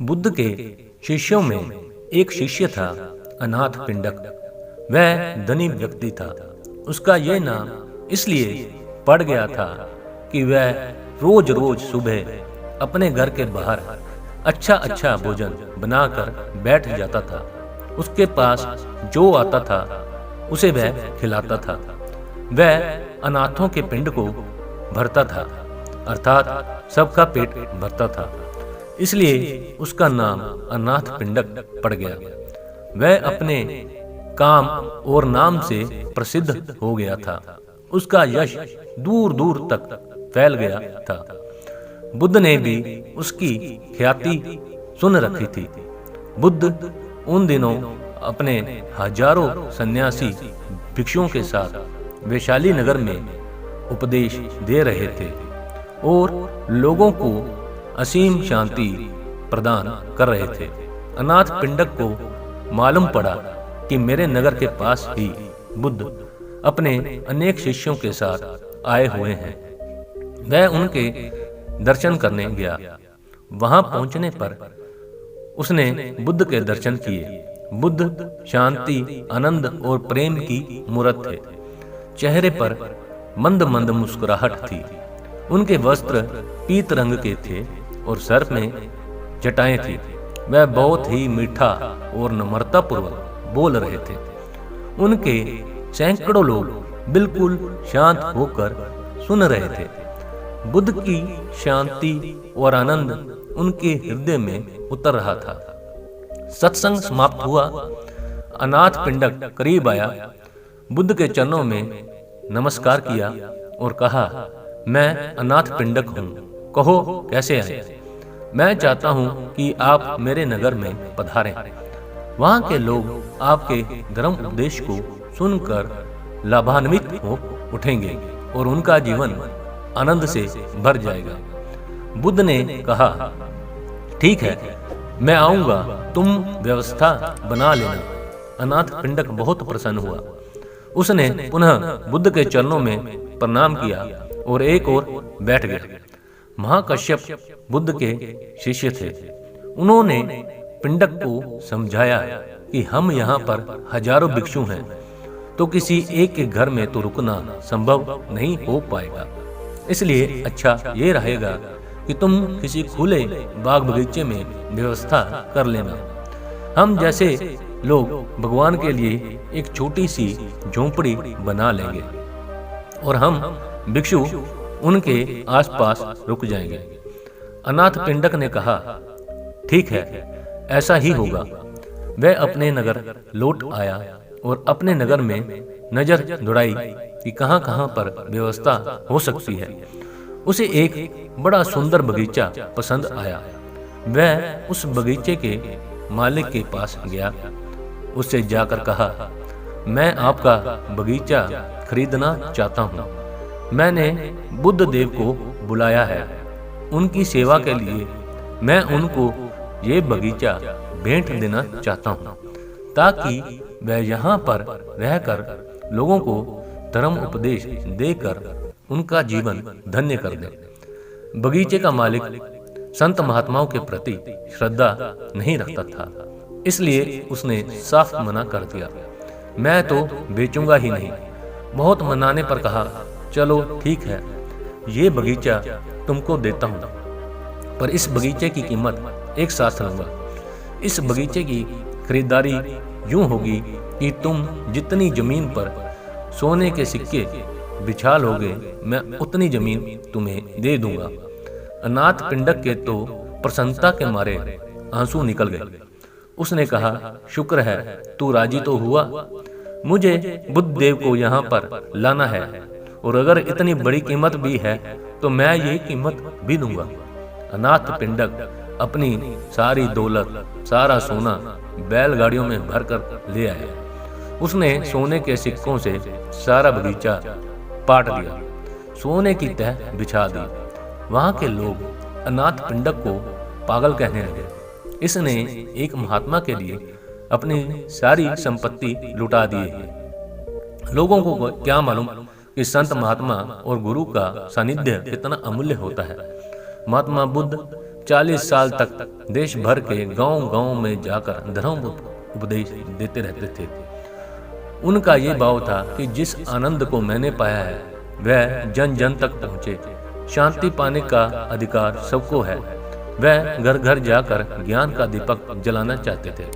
बुद्ध के शिष्यों में एक शिष्य था, अनाथ पिंडक। वह धनी व्यक्ति था। उसका यह नाम इसलिए पड़ गया था कि वह रोज रोज सुबह अपने घर के बाहर अच्छा अच्छा भोजन बनाकर बैठ जाता था। उसके पास जो आता था उसे वह खिलाता था। वह अनाथों के पिंड को भरता था, अर्थात सबका पेट भरता था। इसलिए उसका नाम अनाथ पिंडक पड़ गया। वह अपने काम और नाम से प्रसिद्ध हो गया था। उसका यश दूर दूर तक फैल गया था। बुद्ध ने भी उसकी ख्याति सुन रखी थी। बुद्ध उन दिनों अपने हजारों सन्यासी भिक्षुओं के साथ वैशाली नगर में उपदेश दे रहे थे और लोगों को असीम शांति प्रदान कर रहे थे। अनाथ पिंडक को मालूम पड़ा कि मेरे नगर के पास ही बुद्ध अपने अनेक शिष्यों के साथ आए हुए हैं। वह उनके दर्शन करने गया। वहां पहुंचने पर उसने बुद्ध के दर्शन किए। बुद्ध शांति, आनंद और प्रेम की मूर्त थे। चेहरे पर मंद मंद मुस्कुराहट थी। उनके वस्त्र पीत रंग के थे और सर में जटाएं थी। वह बहुत ही मीठा और नम्रता पूर्वक बोल रहे थे। उनके सैकड़ों लोग बिल्कुल शांत होकर सुन रहे थे। बुद्ध की शांति और आनंद उनके हृदय में उतर रहा था। सत्संग समाप्त हुआ। अनाथ पिंडक करीब आया, बुद्ध के चरणों में नमस्कार किया और कहा, मैं अनाथ पिंडक हूँ, कहो कैसे आए। मैं चाहता हूँ कि आप मेरे नगर में पधारें। वहाँ के लोग आपके धर्म उपदेश को सुनकर लाभान्वित हो उठेंगे और उनका जीवन आनंद से भर जाएगा। बुद्ध ने कहा, ठीक है, मैं आऊंगा, तुम व्यवस्था बना लेना। अनाथ पिंडक बहुत प्रसन्न हुआ। उसने पुनः बुद्ध के चरणों में प्रणाम किया और एक ओर बैठ गया। महाकश्यप बुद्ध के शिष्य थे। उन्होंने पिंडक को समझाया कि हम यहाँ पर हजारों भिक्षु हैं, तो किसी एक के घर में तो रुकना संभव नहीं हो पाएगा। इसलिए अच्छा ये रहेगा कि तुम किसी खुले बाग बगीचे में व्यवस्था कर लेना। हम जैसे लोग भगवान के लिए एक छोटी सी झोंपड़ी बना लेंगे और हम भिक्षु उनके आसपास रुक जाएंगे। अनाथ पिंडक ने कहा, ठीक है, ऐसा ही होगा। वह अपने नगर लौट आया और अपने नगर में नजर दौड़ाई कि कहां-कहां पर व्यवस्था हो सकती है। उसे एक बड़ा सुंदर बगीचा पसंद आया। वह उस बगीचे के मालिक के पास गया। उससे जाकर कहा, मैं आपका बगीचा खरीदना चाहता हूँ। मैंने बुद्ध देव को बुलाया है। उनकी सेवा के लिए मैं उनको ये बगीचा भेंट देना चाहता हूँ, ताकि वह यहाँ पर रहकर लोगों को धर्म उपदेश देकर उनका जीवन धन्य कर दे। बगीचे का मालिक संत महात्माओं के प्रति श्रद्धा नहीं रखता था, इसलिए उसने साफ मना कर दिया। मैं तो बेचूंगा ही नहीं। बहुत मनाने पर कहा, चलो ठीक है, ये बगीचा तुमको देता हूँ, पर इस बगीचे की कीमत एक साथ लूंगा। इस बगीचे की खरीदारी यूं होगी कि तुम जितनी जमीन पर सोने के सिक्के बिछा लोगे, मैं उतनी जमीन तुम्हें दे दूंगा। अनाथ पिंडक के तो प्रसन्नता के मारे आंसू निकल गए। उसने कहा, शुक्र है, तू राजी तो हुआ। मुझे बुद्ध देव को यहाँ पर लाना है, और अगर इतनी बड़ी कीमत भी है तो मैं ये कीमत भी दूंगा। अनाथ पिंडक अपनी सारी दौलत, सारा सोना बैलगाड़ियों में भरकर ले आया। उसने सोने के सिक्कों से सारा बगीचा पाट दिया, सोने की तह बिछा दी। वहां के लोग अनाथ पिंडक को पागल कहने लगे। इसने एक महात्मा के लिए अपनी सारी संपत्ति लुटा दी है। लोगों को क्या मालूम कि संत महात्मा और गुरु का सानिध्य कितना अमूल्य होता है। महात्मा बुद्ध 40 साल तक देश भर के गांव-गांव में जाकर धर्म उपदेश देते रहते थे। उनका ये भाव था कि जिस आनंद को मैंने पाया है वह जन जन तक पहुँचे। शांति पाने का अधिकार सबको है। वह घर घर जाकर ज्ञान का दीपक जलाना चाहते थे।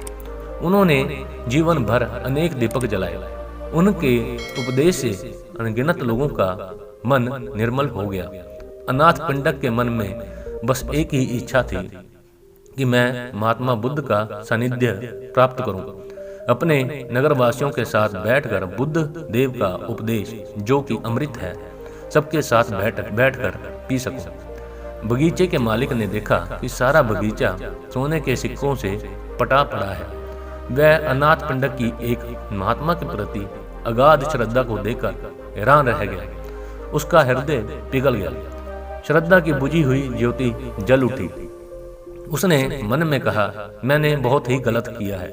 उन्होंने जीवन भर अनेक दीपक जलाए। उनके उपदेश से अनगिनत लोगों का मन निर्मल हो गया। अनाथ पिंडक के मन में बस एक ही इच्छा थी कि मैं महात्मा बुद्ध का सानिध्य प्राप्त करूं, अपने नगरवासियों के साथ बैठकर बुद्ध देव का उपदेश जो कि अमृत है सबके साथ बैठकर पी सकूं। बगीचे के मालिक ने देखा कि सारा बगीचा सोने के सिक्कों से पटा पड़ा है। वह अनाथ पिंडक की एक महात्मा के प्रति अगाध श्रद्धा को देखकर हैरान रह गया। उसका हृदय पिघल गया। श्रद्धा की बुझी हुई ज्योति जल उठी। उसने मन में कहा, मैंने बहुत ही गलत किया है।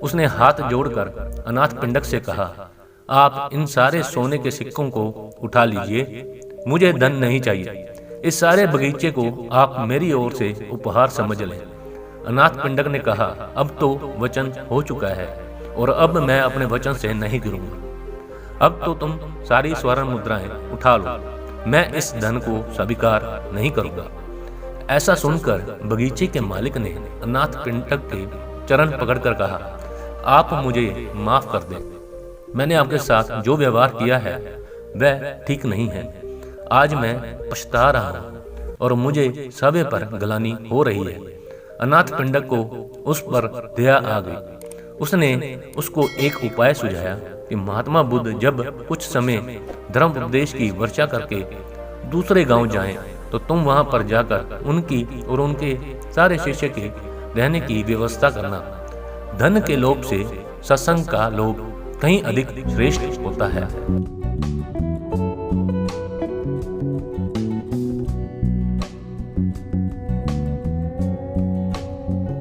उसने हाथ जोड़कर अनाथ पिंडक से कहा, आप इन सारे सोने के सिक्कों को उठा लीजिए, मुझे धन नहीं चाहिए। इस सारे बगीचे को आप मेरी ओर से उपहार समझ लें। अनाथ पिंडक ने कहा, अब तो वचन हो चुका है और अब मैं अपने वचन से नहीं गिरूंगा। अब तो तुम सारी स्वर्ण मुद्राएं उठा लो, मैं इस धन को स्वीकार नहीं करूंगा। ऐसा सुनकर बगीचे के मालिक ने अनाथ पिंडक के चरण पकड़कर कहा, आप मुझे माफ कर दें। मैंने आपके साथ जो व्यवहार किया है वह ठीक नहीं है। आज मैं पछता रहा हूँ और मुझे सभी पर गलानी हो रही है। अनाथ पिंडक को उस पर दया आ गई। उसने उसको एक उपाय सुझाया कि महात्मा बुद्ध जब कुछ समय धर्म उपदेश की वर्षा करके दूसरे गांव जाएं, तो तुम वहां पर जाकर उनकी और उनके सारे शिष्य के रहने की व्यवस्था करना। धन के लोभ से सत्संग का लोभ कहीं अधिक श्रेष्ठ होता है।